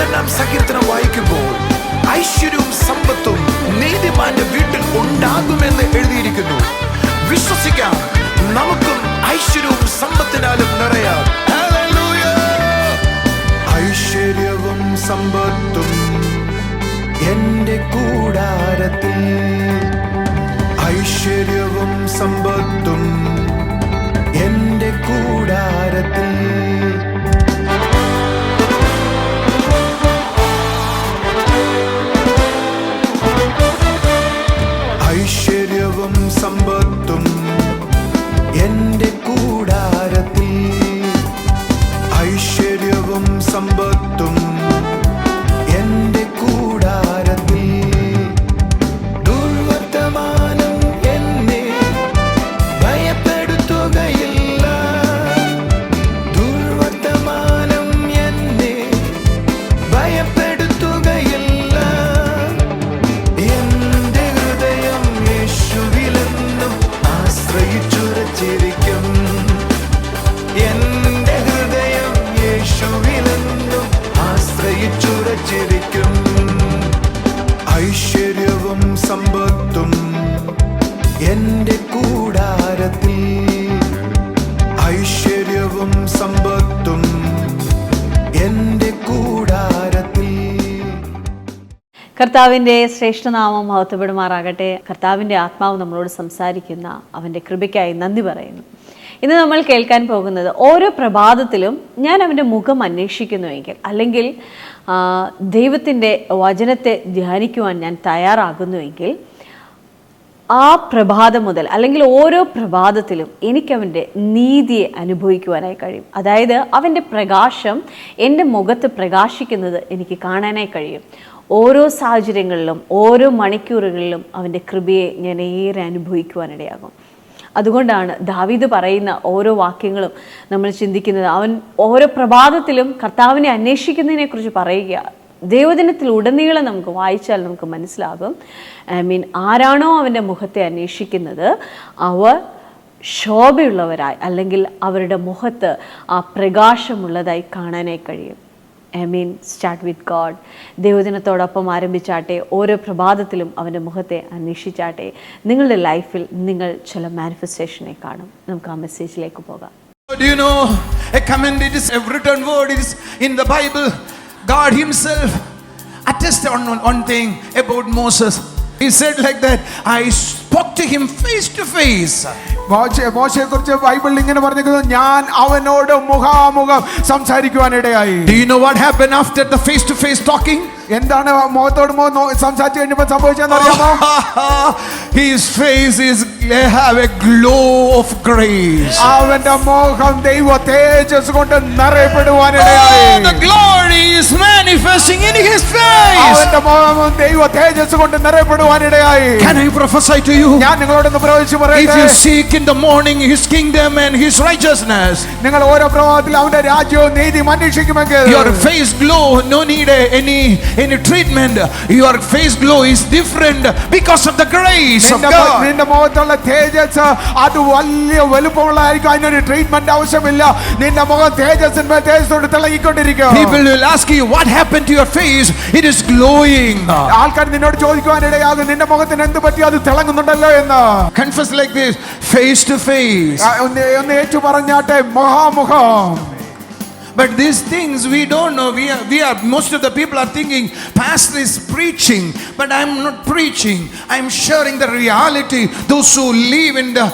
1 സങ്കീർത്തനം വായിക്കുമ്പോൾ ഐശ്വര്യവും സമ്പത്തും നീതിമാന്റെ വീട്ടിൽ ഉണ്ടാകുമെന്ന് എഴുതിയിരിക്കുന്നു. വിശ്വസിക്കാം, നമുക്കും ഐശ്വര്യവും സമ്പത്തിനാലും നിറയാം. ഐശ്വര്യവും സമ്പത്തും എന്റെ കൂടാരത്തിൽ, ഐശ്വര്യവും സമ്പത്തും എന്റെ കൂടാരത്തിൽ. ഐശ്വര്യവും സമ്പത്തും എന്റെ കൂടാരത്തിൽ, ഐശ്വര്യവും സമ്പത്തും എന്റെ കൂടാരത്തിൽ. ദുർവർത്തമാനം എന്നെ ഭയപ്പെടുത്തുകയില്ല, ദുർവർത്തമാനം എന്നെ ഭയപ്പെടുത്തുകയില്ല. എന്റെ ഹൃദയം യേശുവിലെന്നും ആശ്രയിച്ചുറച്ചിരിക്കും, എന്റെ ഹൃദയം യേശുവിലെന്നും ആശ്രയിച്ചുറച്ചിരിക്കും. ഐശ്വര്യവും സമ്പത്തും എന്റെ കൂടാരത്തിൽ, ഐശ്വര്യവും സമ്പത്തും എന്റെ കൂടാരത്തിൽ. കർത്താവിൻ്റെ ശ്രേഷ്ഠനാമം മഹത്വപ്പെടുമാറാകട്ടെ. കർത്താവിൻ്റെ ആത്മാവ് നമ്മളോട് സംസാരിക്കുന്ന അവൻ്റെ കൃപയ്ക്കായി നന്ദി പറയുന്നു. ഇന്ന് നമ്മൾ കേൾക്കാൻ പോകുന്നത്, ഓരോ പ്രഭാതത്തിലും ഞാൻ അവൻ്റെ മുഖം അന്വേഷിക്കുന്നുവെങ്കിൽ, അല്ലെങ്കിൽ ദൈവത്തിൻ്റെ വചനത്തെ ധ്യാനിക്കുവാൻ ഞാൻ തയ്യാറാകുന്നുവെങ്കിൽ, ആ പ്രഭാതം മുതൽ അല്ലെങ്കിൽ ഓരോ പ്രഭാതത്തിലും എനിക്കവൻ്റെ നീതിയെ അനുഭവിക്കുവാനായി കഴിയും. അതായത് അവൻ്റെ പ്രകാശം എൻ്റെ മുഖത്ത് പ്രകാശിക്കുന്നത് എനിക്ക് കാണാനായി കഴിയും. ഓരോ സാഹചര്യങ്ങളിലും ഓരോ മണിക്കൂറുകളിലും അവൻ്റെ കൃപയെ ഞാൻ ഏറെ അനുഭവിക്കുവാനിടയാകും. അതുകൊണ്ടാണ് ദാവീദ് പറയുന്ന ഓരോ വാക്യങ്ങളും നമ്മൾ ചിന്തിക്കുന്നത്. അവൻ ഓരോ പ്രഭാതത്തിലും കർത്താവിനെ അന്വേഷിക്കുന്നതിനെക്കുറിച്ച് പറയുക. ദൈവദിനത്തിൽ ഉടനീളം നമുക്ക് വായിച്ചാൽ നമുക്ക് മനസ്സിലാകും. ആരാണോ അവൻ്റെ മുഖത്തെ അന്വേഷിക്കുന്നത് അവർ ശോഭയുള്ളവരായി, അല്ലെങ്കിൽ അവരുടെ മുഖത്ത് ആ പ്രകാശമുള്ളതായി കാണാനായി കഴിയും. Start with God. ദൈവദിനത്തോടൊപ്പം ആരംഭിച്ചാട്ടെ. ഓരോ പ്രഭാതത്തിലും അവൻ്റെ മുഖത്തെ അന്വേഷിച്ചാട്ടെ. നിങ്ങളുടെ ലൈഫിൽ നിങ്ങൾ ചില മാനിഫെസ്റ്റേഷനെ കാണും. നമുക്ക് ആ മെസ്സേജിലേക്ക് പോകാം. Do you know a command, it is a written word, it is in the Bible. God himself attested on one thing about Moses. He said like that, I spoke to him face to face. മോശയെ കുറിച്ച് ബൈബിളിൽ ഇങ്ങനെ പറഞ്ഞിരിക്കുന്നു, ഞാൻ അവനോട് മുഖാമുഖം സംസാരിക്കുവാനിടയായി. Do you know what happened after the face to face talking? എന്താണ് മുഖത്തോട് മുഖം സംസാരിച്ചു കഴിഞ്ഞപ്പോൾ സംഭവിച്ചതെന്ന് അറിയാമോ? His face is have a glow of grace. അവന്റെ മുഖം ദൈവ തേജസ് കൊണ്ട് നിറയപ്പെടുവാനിടയായി. The glory is manifesting in his face. അവന്റെ മുഖം ദൈവ തേജസ് കൊണ്ട് നിറയപ്പെടുവാനിടയായി. Can I prophesy to you? ഞാൻ നിങ്ങളോടൊന്ന് പ്രവചിച്ചു പറയട്ടെ. If you seek in the morning his kingdom and his righteousness, നിങ്ങൾ ഓരോ പ്രഭാതത്തിൽ അവന്റെ രാജ്യവും നീതിയും അന്വേഷിക്കുമെങ്കിൽ, your face glow, no need any treatment. Your face glow is different because of the grace of God. നിന്റെ മുഖത്തുള്ള തേജസ് അത് വലിയ വലുപ്പമുള്ളതായിരിക്കും. അതിനൊരു ട്രീറ്റ്മെന്റ് ആവശ്യമില്ല. നിന്റെ മുഖം തേജസ്സിന്മേൽ തേജസ്സോട് തിളങ്ങിക്കൊണ്ടിരിക്കും. People will ask you, what happened to your face? It is glowing. ആൾക്കാർ നിന്നോട് ചോദിക്കുവാനിടയാകും, നിന്റെ മുഖത്തിന് എന്ത് പറ്റി, അത് തിളങ്ങുന്നുണ്ടല്ലോ എന്ന്. Confess like this, face to face. ഒന്ന് ഏറ്റു പറഞ്ഞാട്ടെ, മുഖാമുഖം. But these things we don't know. We are most of the people are thinking pastor is preaching, but I'm not preaching. I'm sharing the reality. Those who live in the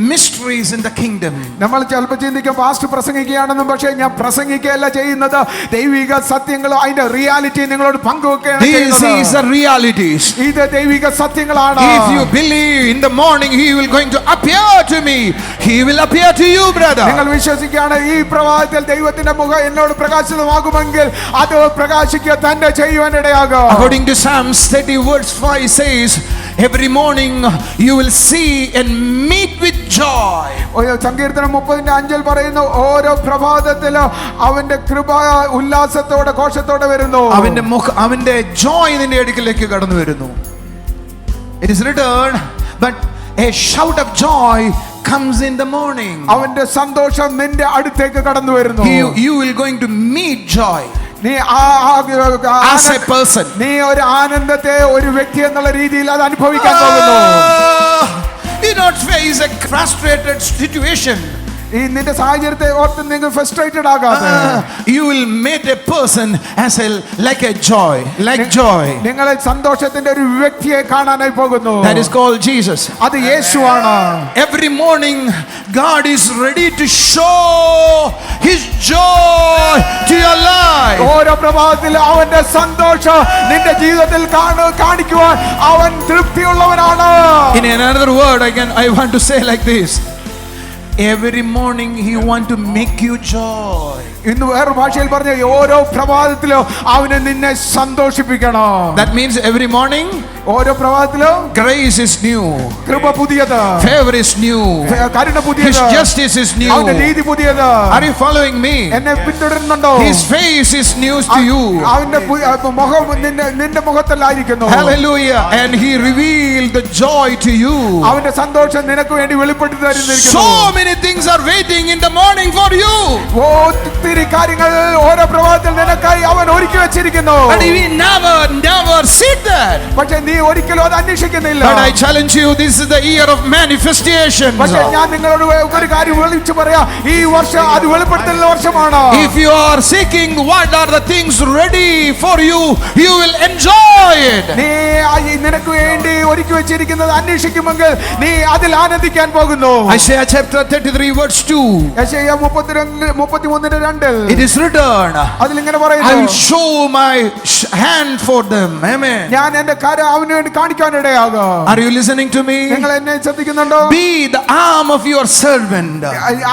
mysteries in the kingdom. നമ്മൾ ചിലപ്പോൾ ചിന്തിക്കും pastor പ്രസംഗിക്കുകയാണെന്നും, പക്ഷേ ഞാൻ പ്രസംഗിക്കുകയല്ല ചെയ്യുന്നത്, ദൈവിക സത്യങ്ങൾ അതിന്റെ reality നിങ്ങളോട് പങ്കുവെക്കുകയാണ് ചെയ്യുന്നത്. These are realities. ഇത് ദൈവിക സത്യങ്ങളാണ്. If you believe in the morning he will going to appear to me, he will appear to you, brother. നിങ്ങൾ വിശ്വസിക്കുകയാണ് ഈ പ്രഭാതത്തിൽ ദൈവത്തിന്റെ മുഖം എന്നോട് പ്രകാശിതമാകുമെങ്കിൽ അത് പ്രകാശിക്കുക തന്നെ ചെയ്യുവാനിടയാകും. According to Psalms 30 verse 5 says, every morning you will see and meet with joy. സങ്കീർത്തനം 30:5 പറയുന്നു, ഓരോ പ്രഭാതത്തിലും അവന്റെ കൃപ ഉല്ലാസത്തോടെ ഘോഷത്തോടെ വരുന്നു. അവന്റെ joy നിന്റെ അടുക്കലേക്ക് കടന്നു വരുന്നു. It is written, but a shout of joy comes in the morning. അവന്റെ സന്തോഷം നിന്റെ അടുത്തേക്ക് കടന്നു വരുന്നു. You will going to meet joy. നീ as a person. നീ ഒരു ആനന്ദത്തെ ഒരു വ്യക്തി എന്നുള്ള രീതിയിൽ അത് അനുഭവിക്കാൻ പോകുന്നു. You not face a frustrated situation. ഈ നിന്റെ സാഹചര്യത്തെ ഓർത്ത് നിങ്ങൾ ഫ്രസ്ട്രേറ്റഡ് ആകാതെ You will meet a person as a like a joy, like joy. നിങ്ങളെ സന്തോഷത്തിന്റെ ഒരു വ്യക്തിയെ കാണാനായി പോകുന്നു. That is called Jesus. അത് യേശുവാണ്. Every morning God is ready to show his joy to your life. ഓരോ പ്രഭാതത്തിൽ അവന്റെ സന്തോഷം നിന്റെ ജീവിതത്തിൽ കാണിക്കുവാൻ അവൻ തൃപ്തിയുള്ളവനാണ്. In another word I want to say like this. Every morning he want to make you joy. ഇന്ന് വേറെ ഭാഷയിൽ പറഞ്ഞ ഓരോ പ്രഭാതത്തിലും അവനെ നിന്നെ സന്തോഷിപ്പിക്കണം. That means every morning ഓരോ പ്രഭാതത്തിലും grace is new, കൃപ പുതിയത്, favor is new, കരുണ പുതിയത്, his justice is new. അവന്റെ നീതി പുതിയത്. Are you following me? എന്നെ പിന്തുടരുന്നുണ്ടോ? His face is news to you. അവന്റെ മുഖം നിന്റെ മുഖത്തല്ലായിരിക്കുന്നു. Hallelujah. And he revealed the joy to you. അവന്റെ സന്തോഷം നിനക്ക് വേണ്ടി വെളിപ്പെടുത്തി തരുന്നിരിക്കുന്നു. So many things are waiting in the morning for you. ഒത്തിരി കാര്യങ്ങൾ ഓരോ പ്രഭാതത്തിൽ നിനക്കായി അവൻ ഒരുക്കി വെച്ചിരിക്കുന്നു. But we never see that. പക്ഷേ നീ ഒരിക്കലും അത് അന്വേഷിക്കുന്നില്ല. But I challenge you, this is the year of manifestation. പക്ഷേ ഞാൻ നിങ്ങളോട് ഒരു കാര്യം വിളിച്ചു പറയാം, ഈ വർഷം അത് വെളിപ്പെടുത്തലിന്റെ വർഷമാണ്. If you are seeking what are the things ready for you, you will enjoy it. നീ നിനക്ക് വേണ്ടി ഒരുക്കി വെച്ചിരിക്കുന്നത് അന്വേഷിക്കുമെങ്കിൽ നീ അതിൽ ആനന്ദിക്കാൻ പോകുന്നു. Isaiah chapter 33 verse 2. യെശയ്യാ 33:2 It is written, അതിൽ ഇങ്ങനെ I പറയുന്നു, will show my hand for them. Amen. ഞാൻ എന്റെ കരം അവന് വേണ്ടി കാണിക്കാൻ ഇടയാകും. Are you listening to me? നിങ്ങൾ എന്നെ ശ്രദ്ധിക്കുന്നുണ്ടോ? Be the arm of your servant.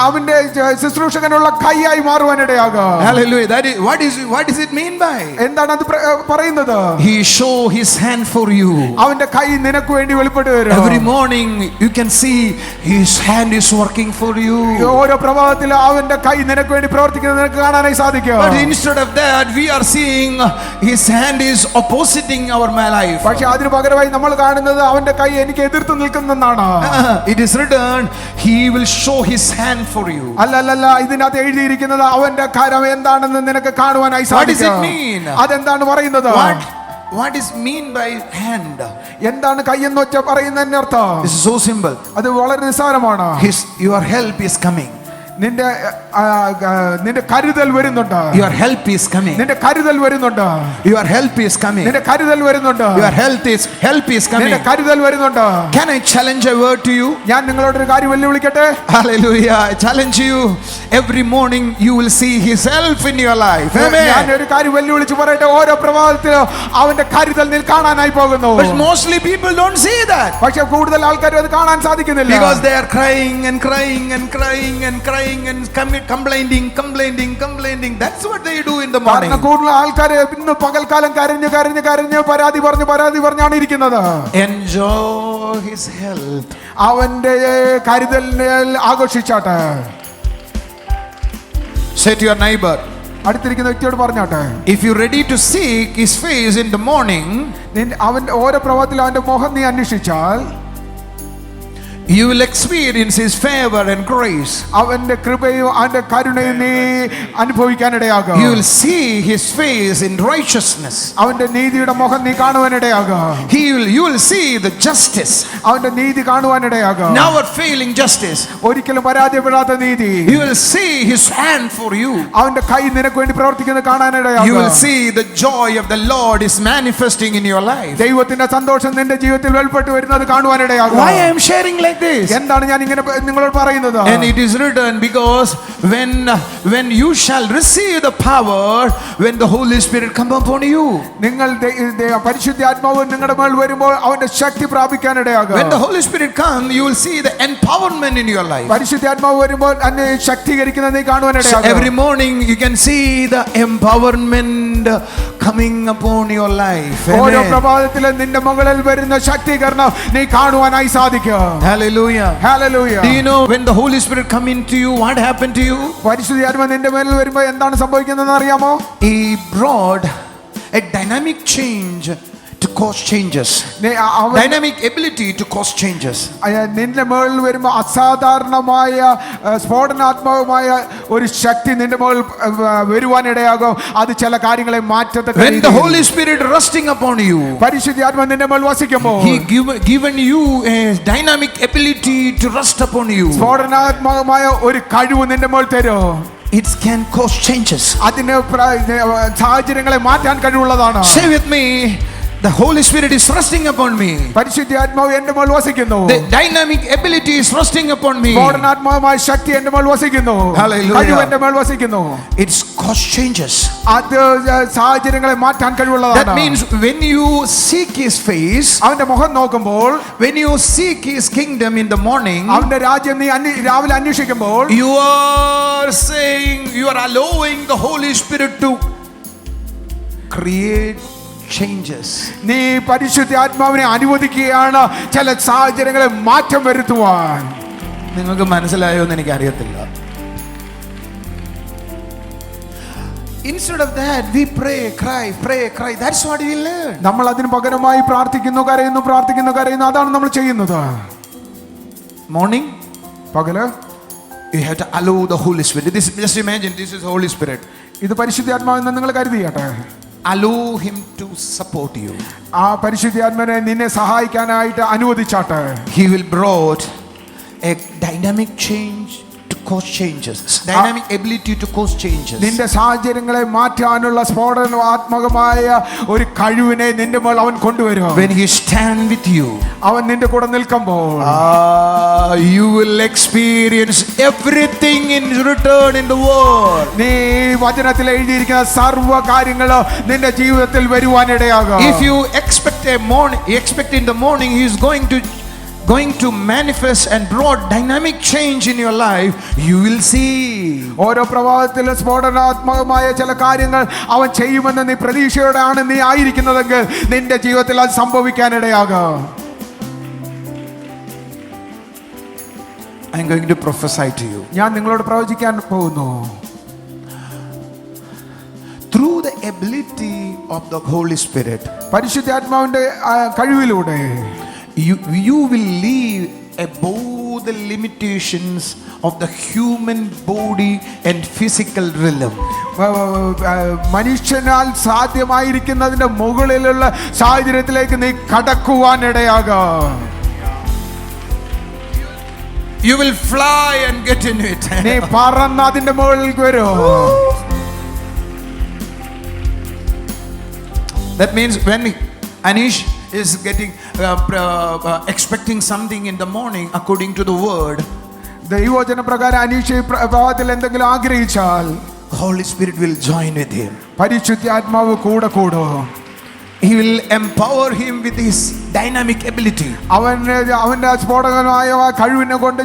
അവന്റെ ശുശ്രൂഷകനുള്ള കൈയായി മാറുവാൻ ഇടയാകും. Hallelujah. That is what does it mean by? എന്താണ് അത് പറയുന്നത്? He show his hand for you. അവന്റെ കൈ നിനക്ക് വേണ്ടി വെളിപ്പെട്ടു വരും. Every morning you can see his hand is working for you. ഓരോ പ്രഭാതത്തിൽ അവന്റെ കൈ നിനക്ക് വേണ്ടി പ്രവർത്തിക്കുന്നത് നിനക്ക് കാണാനായി സാധിക്കും. But instead of that we are seeing his hand is opposing our life. പക്ഷേ അതിനു പകരമായി നമ്മൾ കാണുന്നത് അവന്റെ കൈ എനിക്ക് എതിർത്ത് നിൽക്കുന്നെന്നാണ്. It is written he will show his hand for you. അല്ലല്ല, ഇതിനകത്ത് എഴുതിയിരിക്കുന്നത് അവന്റെ കരം എന്താണെന്ന് നിനക്ക് കാണുവാനായി സാധിക്കും. What does it mean? അതെന്താണ് പറയുന്നത്? What is mean by hand? എന്താണ് കൈ എന്ന് വെച്ചാൽ പറയുന്നതിന്റെ അർത്ഥം? This is so simple. അത് വളരെ നിസ്സാരമാണ്. Your help is coming. നിന്റെ കരുതൽ വരുന്നുണ്ട്. Your help is coming. നിന്റെ കരുതൽ വരുന്നുണ്ട്. Your help is coming. നിന്റെ കരുതൽ വരുന്നുണ്ട്. Your help is coming. നിന്റെ കരുതൽ വരുന്നുണ്ട്. Can I challenge a word to you? ഞാൻ നിങ്ങളോട് ഒരു കാര്യം വെല്ലുവിളിക്കട്ടെ? Hallelujah. I challenge you. Every morning you will see his help in your life. Amen. ഞാൻ ഒരു കാര്യം വെല്ലുവിളിച്ച് പറയട്ടെ, ഓരോ പ്രഭാതത്തിലും അവന്റെ കരുതൽ നീ കാണാനായി പോകുന്നു. But mostly people don't see that. പക്ഷേ കൂടുതൽ ആൾക്കാർ അത് കാണാൻ സാധിക്കുന്നില്ല. Because they are crying and crying and crying and crying and complaining. That's what they do in the morning. കൂടുതൽ ആൾക്കാർ ഇന്ന് പകൽക്കാലം കരഞ്ഞ് പരാതി പറഞ്ഞാണ് ഇരിക്കുന്നത്. Enjoy his help. അവന്റെ കരുതലിൽ ആഘോഷിച്ചാട്ടെ. Say to your neighbor, അടുത്തിരിക്കുന്ന വ്യക്തിയോട് പറഞ്ഞാട്ടെ, if you're ready to seek his face in the morning, അവന്റെ ഓരോ പ്രഭാതത്തിലും അവന്റെ മുഖം നീ അന്വേഷിച്ചാൽ you will experience his favor and grace. അവന്റെ കൃപയും അവന്റെ കരുണയും നീ അനുഭവിക്കാനിടയാകും. You will see his face in righteousness. അവന്റെ നീതിയുടെ മുഖം നീ കാണുവാനിടയാകും. You will see the justice. അവന്റെ നീതി കാണുവാനിടയാകും. Never failing justice. ഒരിക്കലും പരാജയപ്പെടാത്ത നീതി. You will see his hand for you. അവന്റെ കൈ നിനക്ക് വേണ്ടി പ്രവർത്തിക്കുന്നത് കാണാനിടയാകും. You will see the joy of the Lord is manifesting in your life. ദൈവത്തിന്റെ സന്തോഷം നിന്റെ ജീവിതത്തിൽ വെളിപ്പെട്ടു വരുന്നത് കാണുവാനിടയാകും. Why I am sharing like this? എന്താണ് ഞാൻ ഇങ്ങനെ നിങ്ങളോട് പറയുന്നത്? And it is written, because when you shall receive the power, when the Holy Spirit come upon you. നിങ്ങൾ പരിശുദ്ധാത്മാവ് നിങ്ങളുടെ മേൽ വരുമ്പോൾ അവന്റെ ശക്തി പ്രാപിക്കാനിടയാകും. When the Holy Spirit come, you will see the empowerment in your life. പരിശുദ്ധാത്മാവ് വരുമ്പോൾ എന്നെ ശക്തീകരിക്കുന്നത് നീ കാണുവാനിടയാകും. So every morning you can see the empowerment coming upon your life. ഓരോ പ്രഭാതത്തിലും നിന്റെ മുകളിൽ വരുന്ന ശക്തീകരണം നീ കാണുവാനായി സാധിക്കും. Hallelujah. Hallelujah. Do you know when the Holy Spirit come into you, what happened to you? പരിശുദ്ധാത്മാവ് നിന്റെ മേൽ വരുമ്പോൾ എന്താണ് സംഭവിക്കുന്നതെന്ന് അറിയാമോ? He brought a dynamic change to cause changes. Dynamic ability to cause changes. നിന്റെ മുകളിൽ വരുമ്പോൾ അസാധാരണമായ സ്ഫോടനാത്മകമായ ഒരു ശക്തി നിന്റെ മുകളിൽ വരുവാനിടയാകും. അത് ചില കാര്യങ്ങളെ മാറ്റത്തെ. When the Holy Spirit resting upon you, പരിശുദ്ധാത്മാവ് നിന്റെ മുകളിൽ വസിക്കുമ്പോൾ He given you a dynamic ability to rest upon you. സ്ഫോടനാത്മകമായ ഒരു കഴിവ് നിന്റെ മുകളിൽ തരും. It can cause changes. അതിന് സാഹചര്യങ്ങളെ മാറ്റാൻ കഴിവുള്ളതാണ്. Say with me, the Holy Spirit is resting upon me. പരിശുദ്ധാത്മാവ് എന്റെ മുകളിൽ വസിക്കുന്നു. The dynamic ability is resting upon me. സ്ഫോടനാത്മകമായ ശക്തി എന്റെ മുകളിൽ വസിക്കുന്നു. Hallelujah. കഴിവ് എന്റെ മുകളിൽ വസിക്കുന്നു. It's cause changes. അത് സാഹചര്യങ്ങളെ മാറ്റാൻ കഴിവുള്ളതാണ്. That means when you seek His face, അവന്റെ മുഖം നോക്കുമ്പോൾ, when you seek His kingdom in the morning, അവന്റെ രാജ്യം നീ രാവിലെ അന്വേഷിക്കുമ്പോൾ, you are saying, you are allowing the Holy Spirit to create changes. നീ പരിശുദ്ധാത്മാവിനെ അനുവദിക്കുകയാണ് ചില സാഹചര്യങ്ങളെ മാറ്റം വരുത്തുവാൻ. നിങ്ങൾക്ക് മനസ്സിലായോ എന്ന് എനിക്ക് അറിയത്തില്ല. Instead of that, we pray, cry. That's what we learn. നമ്മൾ അതിന് പകരമായി പ്രാർത്ഥിക്കുന്നു, കരയുന്നു. അതാണ് നമ്മൾ ചെയ്യുന്നത്. Morning, പകല് you have to allow the Holy Spirit. Just imagine, this is the Holy Spirit. ഇത് പരിശുദ്ധാത്മാവെന്ന് നിങ്ങൾ കരുതിയാട്ടെ. Allow Him to support you. ആ പരിശുദ്ധാത്മാവിനെ നിന്നെ സഹായിക്കാനായിട്ട് അനുവദിച്ചാട്ടെ. He will brought a dynamic change to cause changes. Dynamic ability to cause changes. നിന്റെ സാഹചര്യങ്ങളെ മാറ്റാനുള്ള സ്ഫോടനാത്മകമായ ഒരു കഴിവിനെ നിന്റെ മേൽ അവൻ കൊണ്ടുവരും. When He stand with you, അവൻ നിന്റെ കൂടെ നിൽക്കുമ്പോൾ, you will experience everything in return in the world. നീ വചനത്തിൽ എഴുതിയിരിക്കുന്ന സർവ്വ കാര്യങ്ങളും നിന്റെ ജീവിതത്തിൽ വരുവാനിടയാകും. If you expect in the morning He is going to manifest and brought dynamic change in your life, you will see. ഓരോ പ്രഭാതത്തിലും സ്ഫോടനാത്മകമായ ചില കാര്യങ്ങൾ അവൻ ചെയ്യുമെന്ന് നീ പ്രതീക്ഷയോടെയാണ് നീ ആയിരിക്കുന്നതെങ്കിൽ നിന്റെ ജീവിതത്തിൽ അത് സംഭവിക്കാനിടയാകും. I am going to prophesy to you. ഞാൻ നിങ്ങളോട് പ്രവചിക്കാൻ പോകുന്നു. Through the ability of the Holy Spirit, പരിശുദ്ധാത്മാവിന്റെ കഴിവിലൂടെ you will live above the limitations of the human body and physical realm. മനുഷ്യനാൽ സാധ്യമായിരിക്കുന്നതിന്റെ മുകളിലുള്ള സാഹചര്യത്തിലേക്ക് നീ കടക്കുവാനിടയാകും. You will fly and get in it. നീ പറന്ന് അതിന്റെ മുകളിൽ വരും. That means when Anish is getting expecting something in the morning according to the word, ദൈവവചന പ്രകാരം അനീഷ പ്രഭാതത്തിൽ എന്തെങ്കിലും ആഗ്രഹിച്ചാൽ Holy Spirit will join with him. പരിശുദ്ധാത്മാവ് കൂടെ കൂടും. He will empower him with his dynamic ability. അവന്റെ സ്ഫോടകമായ കഴിവിനെ കൊണ്ട്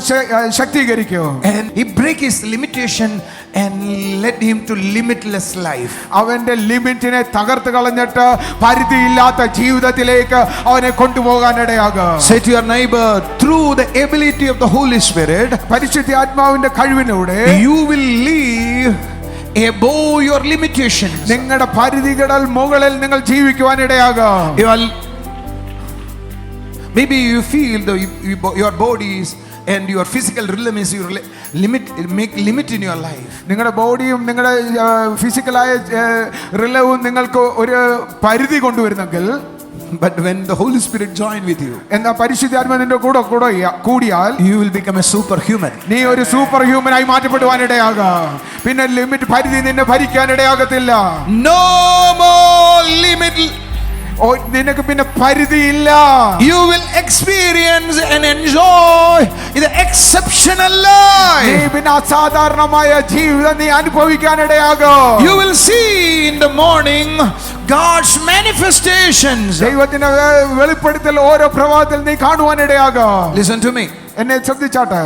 ശക്തീകരിക്കും. And he break his limitation and let him to limitless life. അവന്റെ ലിമിറ്റിനെ തകർത്ത് കളഞ്ഞിട്ട് പരിധിയില്ലാത്ത ജീവിതത്തിലേക്ക് അവനെ കൊണ്ടുപോകാനിടയാകും. Say to your neighbor, through the ability of the Holy Spirit, പരിശുദ്ധാത്മാവിന്റെ കഴിവിലൂടെ you will live above your limitations. നിങ്ങളുടെ പരിധികൾ മുകളിൽ നിങ്ങൾ ജീവിക്കുവാനിടയാകും. Maybe you feel your bodies and your physical realm is your limit in your life. നിങ്ങളുടെ ബോഡിയും നിങ്ങളുടെ ഫിസിക്കലായ റിലവും നിങ്ങൾക്ക് ഒരു പരിധി കൊണ്ടുവരുന്നെങ്കിൽ, but when the Holy Spirit join with you, എന്നാ പരിശുദ്ധാത്മാവ് നിന്റെ കൂടെ കൂടിയാൽ, you will become a superhuman. നീ ഒരു സൂപ്പർ ഹ്യൂമനായി മാറ്റപ്പെടുവാനിടയാകും. പിന്നെ ലിമിറ്റ് പരിധി നിന്നെ ഭരിക്കാനിടയാകത്തില്ല. No more limit. നിനക്ക് പിന്നെ പരിധിയില്ല. You will experience and enjoy the exceptional life. നീ പിന്നെ അസാധാരണമായ ജീവിതം നീ അനുഭവിക്കാനിടയാകും. You will see in the morning God's manifestations. ദൈവത്തിന്റെ വെളിപ്പെടുത്തൽ ഓരോ പ്രഭാതത്തിൽ നീ കാണുവാനിടയാകും. Listen to me. എന്നെ ശ്രദ്ധിച്ചാട്ടെ.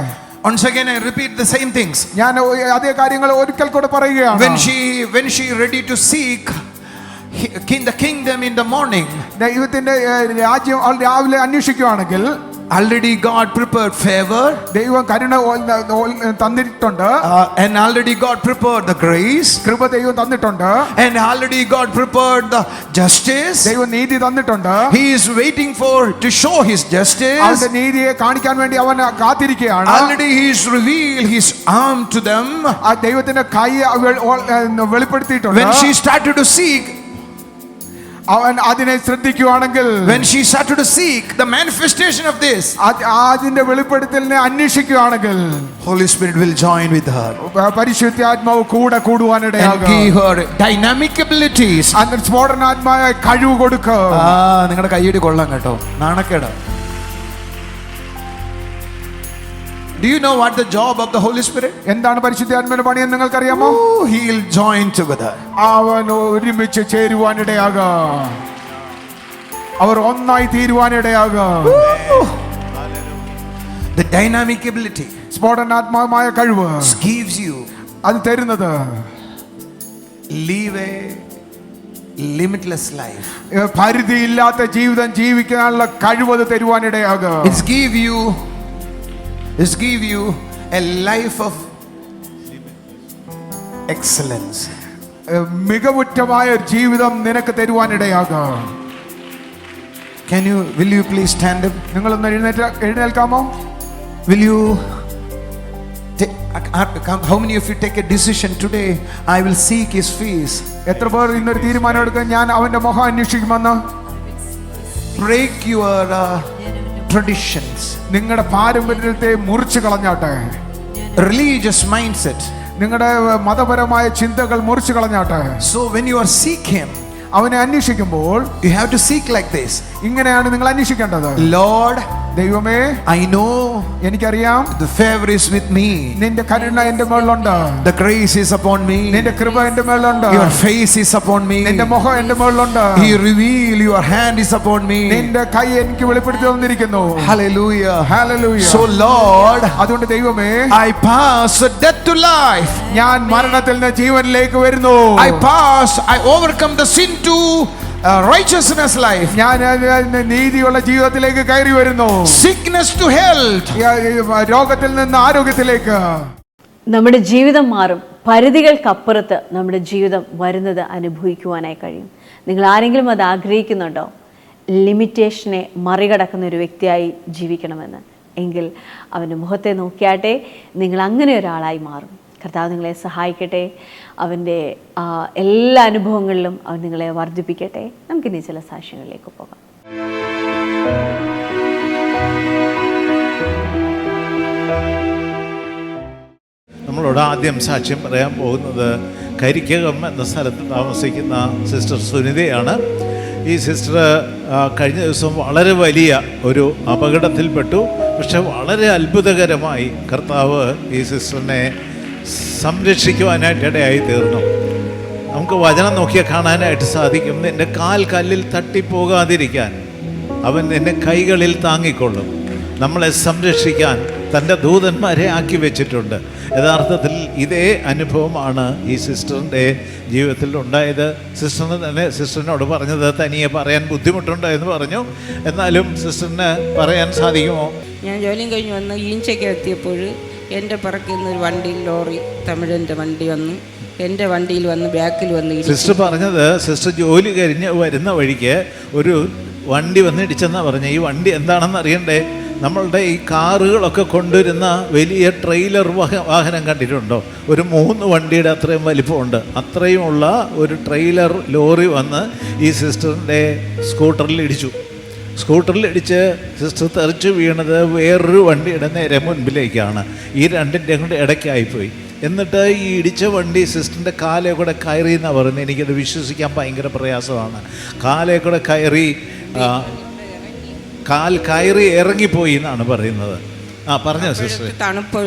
Once again I repeat the same things. ഞാൻ അതേ കാര്യങ്ങൾ ഒരിക്കൽ കൂടെ പറയുകയാണ്. When she ready to seek the kingdom in the morning, ദൈവത്തിന്റെ രാജ്യം രാവിലെ അന്വേഷിക്കുകയാണെങ്കിൽ, already God prepared favor, ദൈവം കരുണ തന്നിട്ടുണ്ട്, and already God prepared the grace, കൃപ ദൈവം തന്നിട്ടുണ്ട്, and already God prepared the justice. ദൈവം നീതി തന്നിട്ടുണ്ട്. He is waiting to show his justice. അവന്റെ നീതിയെ കാണിക്കാൻ വേണ്ടി അവൻ കാത്തിരിക്കുകയാണ്. Already he is revealed his arm to them. ആ ദൈവത്തിന്റെ കൈ വെളിപ്പെടുത്തിയിട്ടുണ്ട്. When she started to seek, അവൻ അതിനെ ശ്രദ്ധിക്കുകയാണെങ്കിൽ, when she started to seek the manifestation of this, അതിന്റെ വെളിപ്പെടുത്തലിനെ അന്വേഷിക്കുകയാണെങ്കിൽ, Holy Spirit will join with her പരിശുദ്ധാത്മാവ് കൂടെ കൂടുവാനിടയാകും. and give her dynamic abilities. അതിന് സ്ഫോടനാത്മായ കഴിവ് കൊടുക്കും. നിങ്ങളുടെ കൈയ്യടി കൊള്ളാം കേട്ടോ, നാണക്കേട്. Do you know what the job of the Holy Spirit? എന്താണ് പരിശുദ്ധാത്മാവിന്റെ പണിയെന്ന് നിങ്ങൾക്കറിയാമോ? He will join together. അവൻ ഒരുമിച്ച് ചേരുവാനിടയാകും, അവർ ഒന്നായി തീരുവാനിടയാകും. The dynamic ability സ്ഫോടനാത്മകമായ കഴിവ് gives you അത് തരുന്നത് live a limitless life. പരിധിയില്ലാത്ത ജീവിതം ജീവിക്കാനുള്ള കഴിവ് അത് തരുവാനിടയാകും. It's give you a life of excellence. മികവുറ്റമായ ഒരു ജീവിതം നിനക്ക് തരുവാനിടയാകും. Will you please stand up? നിങ്ങളൊന്ന് എഴുന്നേൽക്കാമോ? Will you how many of you take a decision today? I will seek his face. എത്ര പേർ ഇന്നൊരു തീരുമാനം എടുക്കാൻ ഞാൻ അവന്റെ മുഖം അന്വേഷിക്കുമെന്ന്? Break your traditions, നിങ്ങളുടെ പാരമ്പര്യത്തെ മുറിച്ചു കളഞ്ഞാട്ടെ. religious mindset, നിങ്ങളുടെ മതപരമായ ചിന്തകൾ മുറിച്ചു കളഞ്ഞാട്ടെ. So when you are seek him, അവനെ അന്വേഷിക്കുമ്പോൾ you have to seek like this. ഇങ്ങനെയാണ് നിങ്ങൾ അന്വേഷിക്കേണ്ടത്. Lord, ദൈവമേ, I know എനിക്കറിയാം the favor is with me. നിന്റെ കരുണ എന്റെ മേളിലുണ്ട്. The grace is upon me. നിന്റെ കൃപ എന്റെ മേളിലുണ്ട്. Your face is upon me. നിന്റെ മുഖം എന്റെ മേളിലുണ്ട്. He reveal your hand is upon me. നിന്റെ കൈ എനിക്ക് വെളിപ്പെടുത്തി തന്നിരിക്കുന്നു. Hallelujah. Hallelujah. So Lord, അതുകൊണ്ട് ദൈവമേ, I pass death to life. ഞാൻ മരണത്തിൽ നിന്ന് ജീവനിലേക്ക് വരുന്നു. I overcome the sin to righteousness life. ഞാൻ നീതിയുള്ള ജീവിതത്തിലേക്ക് കയറി വരുന്നു. Sickness to health. രോഗത്തിൽ നിന്ന് ആരോഗ്യത്തിലേക്ക്. നമ്മുടെ ജീവിതം മാറും. പരിധികൾക്കപ്പുറത്ത് നമ്മുടെ ജീവിതം വരുന്നത് അനുഭവിക്കുവാനായി കഴിയും. നിങ്ങൾ ആരെങ്കിലും അത് ആഗ്രഹിക്കുന്നുണ്ടോ? ലിമിറ്റേഷനെ മറികടക്കുന്ന ഒരു വ്യക്തിയായി ജീവിക്കണമെന്ന് എങ്കിൽ അവൻ്റെ മുഖത്തെ നോക്കിയാട്ടെ, നിങ്ങൾ അങ്ങനെ ഒരാളായി മാറും. കർത്താവ് നിങ്ങളെ സഹായിക്കട്ടെ. അവൻ്റെ എല്ലാ അനുഭവങ്ങളിലും അവൻ നിങ്ങളെ വർദ്ധിപ്പിക്കട്ടെ. നമുക്കിനി ചില സാക്ഷ്യങ്ങളിലേക്ക് പോകാം. നമ്മളോട് ആദ്യം സാക്ഷ്യം പറയാൻ പോകുന്നത് കരിക്കകം എന്ന സ്ഥലത്ത് താമസിക്കുന്ന സിസ്റ്റർ സുനിതയാണ്. ഈ സിസ്റ്റർ കഴിഞ്ഞ ദിവസം വളരെ വലിയ ഒരു അപകടത്തിൽപ്പെട്ടു. പക്ഷെ വളരെ അത്ഭുതകരമായി കർത്താവ് ഈ സിസ്റ്ററിനെ സംരക്ഷിക്കുവാനായിട്ട് ഇടയായി തീർന്നു. നമുക്ക് വചനം നോക്കിയാൽ കാണാനായിട്ട് സാധിക്കും. നിൻ്റെ കാൽ കല്ലിൽ തട്ടിപ്പോകാതിരിക്കാൻ അവൻ നിന്നെ കൈകളിൽ താങ്ങിക്കൊള്ളും. നമ്മളെ സംരക്ഷിക്കാൻ തൻ്റെ ദൂതന്മാരെ ആക്കി വെച്ചിട്ടുണ്ട്. യഥാർത്ഥത്തിൽ ഇതേ അനുഭവമാണ് ഈ സിസ്റ്ററിൻ്റെ ജീവിതത്തിൽ ഉണ്ടായത്. സിസ്റ്ററിനോട് പറഞ്ഞത് തനിയെ പറയാൻ ബുദ്ധിമുട്ടുണ്ട് എന്ന് പറഞ്ഞു. എന്നാലും സിസ്റ്ററിന് പറയാൻ സാധിക്കുമോ? ഞാൻ ജോലിയും കഴിഞ്ഞ് വന്ന് ഈഞ്ചയ്ക്ക് എത്തിയപ്പോൾ എൻ്റെ പിറക്കിൽ നിന്നൊരു വണ്ടിയിൽ ലോറി തമിഴൻ്റെ വണ്ടി വന്ന് എൻ്റെ വണ്ടിയിൽ വന്ന് ബാക്കിൽ വന്ന് സിസ്റ്റർ പറഞ്ഞത്, സിസ്റ്റർ ജോലി കഴിഞ്ഞ് വരുന്ന വഴിക്ക് ഒരു വണ്ടി വന്ന് ഇടിച്ചെന്നാണ് പറഞ്ഞത്. ഈ വണ്ടി എന്താണെന്ന് അറിയണ്ടേ? നമ്മളുടെ ഈ കാറുകളൊക്കെ കൊണ്ടുവരുന്ന വലിയ ട്രെയിലർ വാഹനം കണ്ടിട്ടുണ്ടോ? ഒരു 3 വണ്ടിയുടെ അത്രയും വലിപ്പമുണ്ട്. അത്രയുമുള്ള ഒരു ട്രെയിലർ ലോറി വന്ന് ഈ സിസ്റ്ററിൻ്റെ സ്കൂട്ടറിൽ ഇടിച്ചു. സ്കൂട്ടറിലിടിച്ച് സിസ്റ്റർ തെറിച്ച് വീണത് വേറൊരു വണ്ടിയുടെ നേരെ മുൻപിലേക്കാണ്. ഈ രണ്ടിൻ്റെയും കൂടെ ഇടയ്ക്കായിപ്പോയി. എന്നിട്ട് ഈ ഇടിച്ച വണ്ടി സിസ്റ്ററിൻ്റെ കാലേ കൂടെ കയറി എന്നാണ് പറയുന്നത്. എനിക്കത് വിശ്വസിക്കാൻ ഭയങ്കര പ്രയാസമാണ്. കാലേ കൂടെ കാൽ കയറി ഇറങ്ങിപ്പോയി എന്നാണ് പറയുന്നത്. പറഞ്ഞോ സിസ്റ്റർ. തണുപ്പ്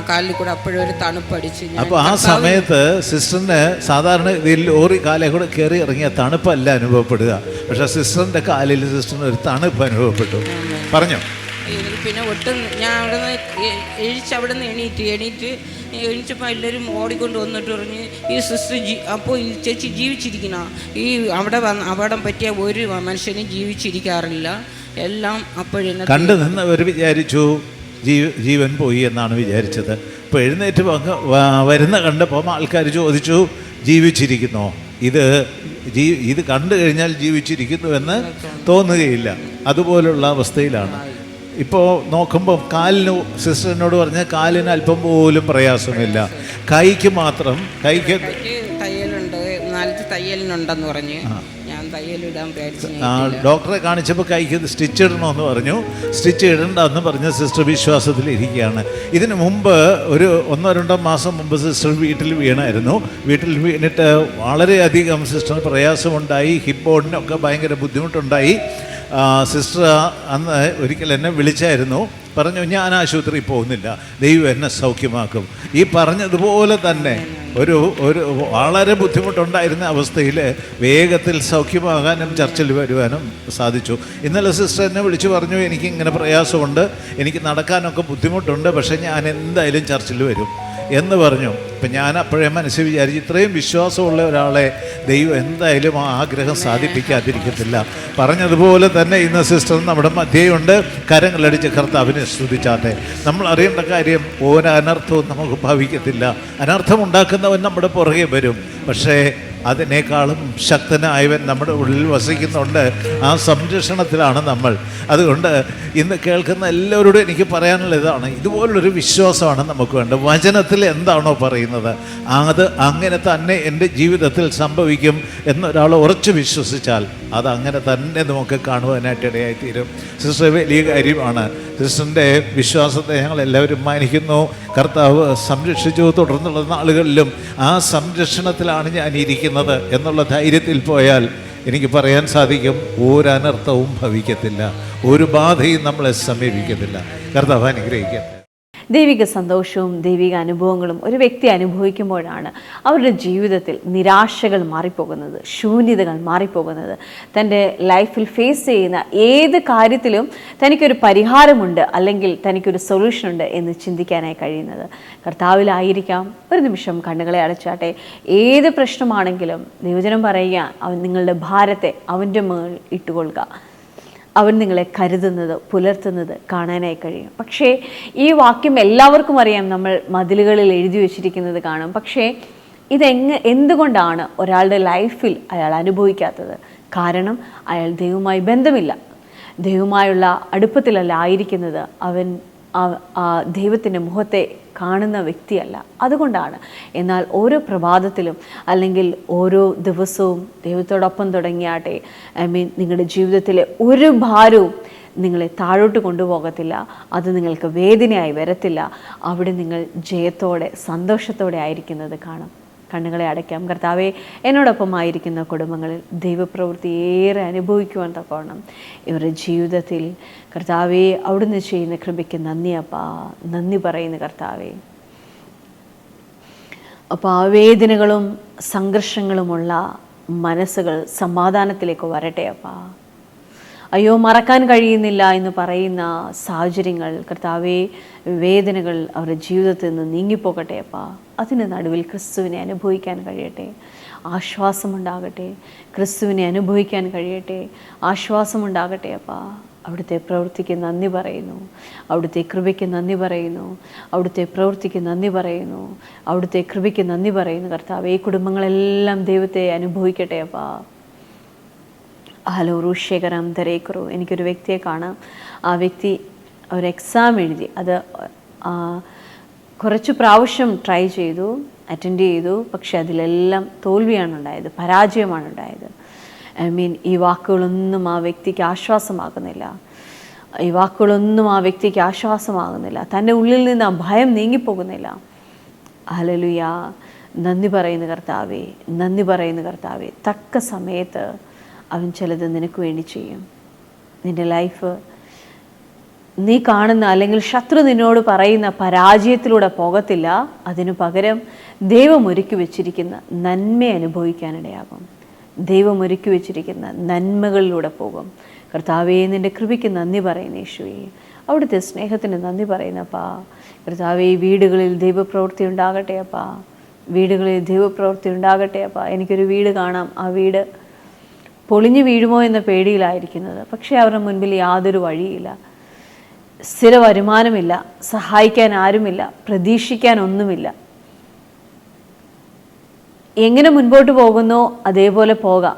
കാലിൽ കൂടെ അപ്പോഴൊരു തണുപ്പടിച്ച്. അപ്പോൾ ആ സമയത്ത് സിസ്റ്ററിന് സാധാരണ ഇതിൽ ലോറി കാലേ കൂടെ കയറി ഇറങ്ങിയ തണുപ്പല്ല അനുഭവപ്പെടുക. പക്ഷെ സിസ്റ്ററിൻ്റെ കാലിൽ സിസ്റ്ററിന് ഒരു തണുപ്പ് അനുഭവപ്പെട്ടു. പറഞ്ഞോ. പിന്നെ ഒട്ടും ഞാൻ അവിടെ നിന്ന് അവിടെ നിന്ന് എണീറ്റപ്പോൾ എല്ലാവരും ഓടിക്കൊണ്ട് വന്നിട്ട് പറഞ്ഞ് ഈ സിസ്റ്റർ അപ്പോൾ ഈ ചേച്ചി ജീവിച്ചിരിക്കണ, ഈ അപകടം പറ്റിയ ഒരു മനുഷ്യനും ജീവിച്ചിരിക്കാറില്ല, എല്ലാം അപ്പോഴേ കണ്ടു നിന്നവർ വിചാരിച്ചു ജീവൻ പോയി എന്നാണ് വിചാരിച്ചത്. ഇപ്പോൾ എഴുന്നേറ്റ് വരുന്ന കണ്ടപ്പോൾ ആൾക്കാർ ചോദിച്ചു ജീവിച്ചിരിക്കുന്നോ? ഇത് കണ്ടു കഴിഞ്ഞാൽ ജീവിച്ചിരിക്കുന്നു എന്ന് തോന്നുകയില്ല. അതുപോലുള്ള അവസ്ഥയിലാണ് ഇപ്പോൾ നോക്കുമ്പോൾ. കാലിന് സിസ്റ്ററിനോട് പറഞ്ഞ കാലിന് അല്പം പോലും പ്രയാസമില്ല, കൈക്ക് മാത്രം തയ്യലുണ്ട്, നാലത്തെ തയ്യലിനുണ്ടെന്ന് പറഞ്ഞ് ഞാൻ തയ്യലിടാൻ ഡോക്ടറെ കാണിച്ചപ്പോൾ കൈക്ക് സ്റ്റിച്ച് ഇടണമെന്ന് പറഞ്ഞു. സ്റ്റിച്ച് ഇടണ്ടെന്ന് പറഞ്ഞ് സിസ്റ്റർ വിശ്വാസത്തിലിരിക്കുകയാണ്. ഇതിനു മുമ്പ് ഒരു 1-2 മാസം മുമ്പ് സിസ്റ്റർ വീട്ടിൽ വീണായിരുന്നു. വീട്ടിൽ വീണിട്ട് വളരെയധികം സിസ്റ്ററിന് പ്രയാസമുണ്ടായി, ഹിപ്പ് ബോണിനൊക്കെ ഭയങ്കര ബുദ്ധിമുട്ടുണ്ടായി. സിസ്റ്റർ അന്ന് ഒരിക്കൽ എന്നെ വിളിച്ചായിരുന്നു, പറഞ്ഞു ഞാൻ ആശുപത്രിയിൽ പോകുന്നില്ല, ദൈവം എന്നെ സൗഖ്യമാക്കും. ഈ പറഞ്ഞതുപോലെ തന്നെ ഒരു വളരെ ബുദ്ധിമുട്ടുണ്ടായിരുന്ന അവസ്ഥയിൽ വേഗത്തിൽ സൗഖ്യമാകാനും ചർച്ചിൽ വരുവാനും സാധിച്ചു. ഇന്നലെ സിസ്റ്റർ എന്നെ വിളിച്ചു പറഞ്ഞു, എനിക്കിങ്ങനെ പ്രയാസമുണ്ട്, എനിക്ക് നടക്കാനൊക്കെ ബുദ്ധിമുട്ടുണ്ട്, പക്ഷേ ഞാൻ എന്തായാലും ചർച്ചിൽ വരും എന്ന് പറഞ്ഞു. ഇപ്പം ഞാൻ അപ്പോഴേ മനസ്സിൽ വിചാരിച്ചു, ഇത്രയും വിശ്വാസമുള്ള ഒരാളെ ദൈവം എന്തായാലും ആ ആഗ്രഹം സാധിപ്പിക്കാതിരിക്കത്തില്ല. പറഞ്ഞതുപോലെ തന്നെ ഇന്ന് സിസ്റ്റർ നമ്മുടെ മധ്യയുണ്ട്. കരങ്ങളടിച്ച് കർത്താവിനെ സ്തുതിച്ചാട്ടെ. നമ്മൾ അറിയേണ്ട കാര്യം, ഒരനർത്ഥവും നമുക്ക് ഭവിക്കത്തില്ല. അനർത്ഥമുണ്ടാക്കുന്നവൻ നമ്മുടെ പുറകെ വരും, പക്ഷേ അതിനേക്കാളും ശക്തനായവൻ നമ്മുടെ ഉള്ളിൽ വസിക്കുന്നുണ്ട്. ആ സംരക്ഷണത്തിലാണ് നമ്മൾ. അതുകൊണ്ട് ഇന്ന് കേൾക്കുന്ന എല്ലാവരോടും എനിക്ക് പറയാനുള്ള ഇതാണ്, ഇതുപോലുള്ളൊരു വിശ്വാസമാണ് നമുക്ക് വേണ്ടത്. വചനത്തിൽ എന്താണോ പറയുന്നത് അത് അങ്ങനെ തന്നെ എൻ്റെ ജീവിതത്തിൽ സംഭവിക്കും എന്നൊരാൾ ഉറച്ചു വിശ്വസിച്ചാൽ അത് അങ്ങനെ തന്നെ നമുക്ക് കാണുവാനായിട്ട് ഇടയായിത്തീരും. സിസ്റ്റർ വലിയ കാര്യമാണ്. സിസ്റ്ററിൻ്റെ വിശ്വാസത്തെ ഞങ്ങൾ എല്ലാവരും മാനിക്കുന്നു. കർത്താവ് സംരക്ഷിച്ചു. തുടർന്നുള്ള നാളുകളിലും ആ സംരക്ഷണത്തിലാണ് ഞാൻ ഇരിക്കുന്നത് എന്നുള്ള ധൈര്യത്തിൽ പോയാൽ എനിക്ക് പറയാൻ സാധിക്കും, ഒരനർത്ഥവും ഭവിക്കത്തില്ല, ഒരു ബാധയും നമ്മളെ സമീപിക്കത്തില്ല. കർത്താവ് അനുഗ്രഹിക്കട്ടെ. ദൈവിക സന്തോഷവും ദൈവിക അനുഭവങ്ങളും ഒരു വ്യക്തി അനുഭവിക്കുമ്പോഴാണ് അവരുടെ ജീവിതത്തിൽ നിരാശകൾ മാറിപ്പോകുന്നത്, ശൂന്യതകൾ മാറിപ്പോകുന്നത്. തൻ്റെ ലൈഫിൽ ഫേസ് ചെയ്യുന്ന ഏത് കാര്യത്തിലും തനിക്കൊരു പരിഹാരമുണ്ട്, അല്ലെങ്കിൽ തനിക്കൊരു സൊല്യൂഷനുണ്ട് എന്ന് ചിന്തിക്കാനായി കഴിയുന്നത്. കർത്താവിലായിരിക്കാം. ഒരു നിമിഷം കണ്ണുകളെ അടച്ചാട്ടെ. ഏത് പ്രശ്നമാണെങ്കിലും ദൈവജനം പറയുക, അവൻ നിങ്ങളുടെ ഭാരത്തെ അവൻ്റെ മേൽ ഇട്ടുകൊള്ളുക. അവൻ നിങ്ങളെ കരുതുന്നത്, പുലർത്തുന്നത് കാണാനായി കഴിയും. പക്ഷേ ഈ വാക്യം എല്ലാവർക്കും അറിയാം, നമ്മൾ മതിലുകളിൽ എഴുതി വച്ചിരിക്കുന്നത് കാണും. പക്ഷേ എന്തുകൊണ്ടാണ് ഒരാളുടെ ലൈഫിൽ അയാൾ അനുഭവിക്കാത്തത്? കാരണം അയാൾ ദൈവവുമായി ബന്ധമില്ല, ദൈവവുമായുള്ള അടുപ്പത്തിലല്ല ആയിരിക്കുന്നത്. അവൻ ദൈവത്തിൻ്റെ മുഖത്തെ കാണുന്ന വ്യക്തിയല്ല, അതുകൊണ്ടാണ്. എന്നാൽ ഓരോ പ്രഭാതത്തിലും അല്ലെങ്കിൽ ഓരോ ദിവസവും ദൈവത്തോടൊപ്പം തുടങ്ങിയാട്ടെ. നിങ്ങളുടെ ജീവിതത്തിലെ ഒരു ഭാരവും നിങ്ങളെ താഴോട്ട് കൊണ്ടുപോകത്തില്ല, അത് നിങ്ങൾക്ക് വേദനയായി വരത്തില്ല. അവിടെ നിങ്ങൾ ജയത്തോടെ സന്തോഷത്തോടെ ആയിരിക്കുന്നത് കാണാം. കണ്ണുകളെ അടയ്ക്കാം. കർത്താവെ, എന്നോടൊപ്പമായിരിക്കുന്ന കുടുംബങ്ങളിൽ ദൈവപ്രവൃത്തി ഏറെ അനുഭവിക്കുവാൻ തക്കവണ്ണം ഇവരുടെ ജീവിതത്തിൽ കർത്താവെ അവിടുന്ന് ചെയ്യുന്ന കൃപയ്ക്ക് നന്ദി അപ്പാ, നന്ദി പറയുന്ന കർത്താവെ. അപ്പോൾ ആ വേദനകളും സംഘർഷങ്ങളുമുള്ള മനസ്സുകൾ സമാധാനത്തിലേക്ക് വരട്ടെ അപ്പാ. അയ്യോ മറക്കാൻ കഴിയുന്നില്ല എന്ന് പറയുന്ന സാഹചര്യങ്ങൾ, കർത്താവെ, വേദനകൾ അവരുടെ ജീവിതത്തിൽ നിന്ന് നീങ്ങിപ്പോകട്ടെ അപ്പാ. അതിന് നടുവിൽ ക്രിസ്തുവിനെ അനുഭവിക്കാൻ കഴിയട്ടെ, ആശ്വാസമുണ്ടാകട്ടെ. ക്രിസ്തുവിനെ അനുഭവിക്കാൻ കഴിയട്ടെ, ആശ്വാസമുണ്ടാകട്ടെ അപ്പാ. അവിടുത്തെ പ്രവൃത്തിക്ക് നന്ദി പറയുന്നു, അവിടുത്തെ കൃപയ്ക്ക് നന്ദി പറയുന്നു, അവിടുത്തെ പ്രവൃത്തിക്ക് നന്ദി പറയുന്നു, അവിടുത്തെ കൃപയ്ക്ക് നന്ദി പറയുന്നു. കർത്താവെ, ഈ കുടുംബങ്ങളെല്ലാം ദൈവത്തെ അനുഭവിക്കട്ടെ അപ്പാ. ഹലോ റൂഷേകരം ദരേക്കറു. എനിക്കൊരു വ്യക്തിയെ കാണാം. ആ വ്യക്തി ഒരു എക്സാം എഴുതി. അത് കുറച്ച് പ്രാവശ്യം ട്രൈ ചെയ്തു, അറ്റൻഡ് ചെയ്തു. പക്ഷെ അതിലെല്ലാം തോൽവിയാണ് ഉണ്ടായത്, പരാജയമാണ് ഉണ്ടായത്. ഈ വാക്കുകളൊന്നും ആ വ്യക്തിക്ക് ആശ്വാസമാകുന്നില്ല. ഈ വാക്കുകളൊന്നും ആ വ്യക്തിക്ക് ആശ്വാസമാകുന്നില്ല. തൻ്റെ ഉള്ളിൽ നിന്ന് ആ ഭയം നീങ്ങിപ്പോകുന്നില്ല. ഹല്ലേലൂയ. നന്ദി പറയുന്ന കർത്താവേ, നന്ദി പറയുന്ന കർത്താവേ. തക്ക സമയത്ത് അവൻ ചിലത് നിനക്ക് വേണ്ടി ചെയ്യും. നിൻ്റെ ലൈഫ് നീ കാണുന്ന അല്ലെങ്കിൽ ശത്രു നിന്നോട് പറയുന്ന പരാജയത്തിലൂടെ പോകത്തില്ല. അതിനു പകരം ദൈവം ഒരുക്കി വെച്ചിരിക്കുന്ന നന്മ അനുഭവിക്കാനിടയാകും. ദൈവം ഒരുക്കി വെച്ചിരിക്കുന്ന നന്മകളിലൂടെ പോകും. കർത്താവേ, നിൻ്റെ കൃപയ്ക്ക് നന്ദി പറയുന്നു യേശുവേ. അവിടുത്തെ സ്നേഹത്തിന് നന്ദി പറയുന്നപ്പാ. കർത്താവേ, വീടുകളിൽ ദൈവപ്രവൃത്തി ഉണ്ടാകട്ടെ അപ്പാ. വീടുകളിൽ ദൈവപ്രവൃത്തി ഉണ്ടാകട്ടെ അപ്പാ. എനിക്കൊരു വീട് കാണാം, ആ വീട് പൊളിഞ്ഞു വീഴുമോ എന്ന പേടിയിലായിരിക്കുന്നത്. പക്ഷേ അവരുടെ മുൻപിൽ യാതൊരു വഴിയില്ല, സ്ഥിര വരുമാനമില്ല, സഹായിക്കാൻ ആരുമില്ല, പ്രതീക്ഷിക്കാൻ ഒന്നുമില്ല. എങ്ങനെ മുൻപോട്ട് പോകുന്നോ അതേപോലെ പോകാം,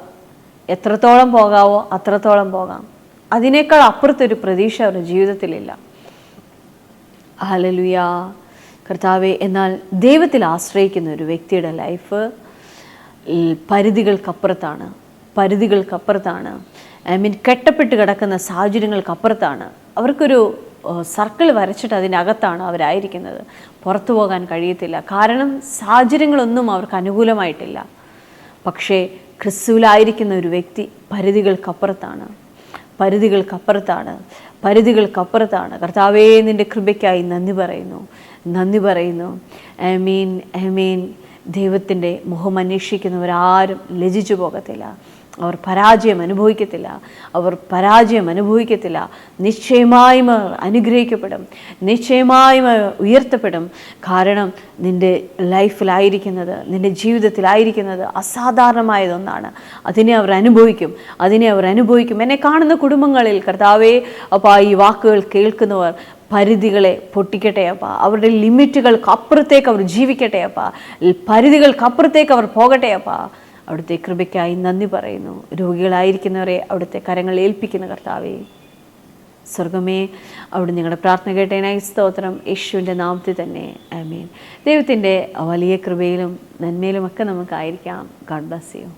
എത്രത്തോളം പോകാവോ അത്രത്തോളം പോകാം. അതിനേക്കാൾ അപ്പുറത്തൊരു പ്രതീക്ഷ അവരുടെ ജീവിതത്തിലില്ല. ഹല്ലേലൂയ കർത്താവെ. എന്നാൽ ദൈവത്തിൽ ആശ്രയിക്കുന്ന ഒരു വ്യക്തിയുടെ ലൈഫ് പരിധികൾക്കപ്പുറത്താണ്, പരിധികൾക്കപ്പുറത്താണ്. കെട്ടപ്പെട്ട് കിടക്കുന്ന സാഹചര്യങ്ങൾക്കപ്പുറത്താണ്. അവർക്കൊരു സർക്കിൾ വരച്ചിട്ട് അതിനകത്താണ് അവരായിരിക്കുന്നത്. പുറത്തു പോകാൻ കഴിയത്തില്ല. കാരണം സാഹചര്യങ്ങളൊന്നും അവർക്ക് അനുകൂലമായിട്ടില്ല. പക്ഷേ ക്രിസ്തുവിലായിരിക്കുന്ന ഒരു വ്യക്തി പരിധികൾക്കപ്പുറത്താണ്, പരിധികൾക്കപ്പുറത്താണ്, പരിധികൾക്കപ്പുറത്താണ്. കർത്താവേ, നിൻ്റെ കൃപയ്ക്കായി നന്ദി പറയുന്നു, നന്ദി പറയുന്നു. ആമീൻ, ആമീൻ. ദൈവത്തിൻ്റെ മുഖം അന്വേഷിക്കുന്നവരാരും ലജിച്ചു പോകത്തില്ല, അവർ പരാജയം അനുഭവിക്കത്തില്ല, അവർ പരാജയം അനുഭവിക്കത്തില്ല. നിശ്ചയമായും അവർ അനുഗ്രഹിക്കപ്പെടും, നിശ്ചയമായും അവർ ഉയർത്തപ്പെടും. കാരണം നിൻ്റെ ലൈഫിലായിരിക്കുന്നത്, നിൻ്റെ ജീവിതത്തിലായിരിക്കുന്നത് അസാധാരണമായതൊന്നാണ്. അതിനെ അവർ അനുഭവിക്കും, അതിനെ അവർ അനുഭവിക്കും. എന്നെ കാണുന്ന കുടുംബങ്ങളിൽ കർത്താവേ അപ്പോൾ ഈ വാക്കുകൾ കേൾക്കുന്നവർ പരിധികളെ പൊട്ടിക്കട്ടെ അപ്പ. അവരുടെ ലിമിറ്റുകൾക്ക് അപ്പുറത്തേക്ക് അവർ ജീവിക്കട്ടെ അപ്പ. പരിധികൾക്കപ്പുറത്തേക്ക് അവർ പോകട്ടെ അപ്പ. അവിടുത്തെ കൃപയ്ക്കായി നന്ദി പറയുന്നു. രോഗികളായിരിക്കുന്നവരെ അവിടുത്തെ കരങ്ങൾ ഏൽപ്പിക്കുന്ന കർത്താവേ, സ്വർഗമേ, അവിടെ നിങ്ങളുടെ പ്രാർത്ഥന കേട്ടതിനായി സ്തോത്രം. യേശുവിൻ്റെ നാമത്തിൽ തന്നെ ആമേൻ. ദൈവത്തിൻ്റെ വലിയ കൃപയിലും നന്മയിലുമൊക്കെ നമുക്കായിരിക്കാം. God bless U.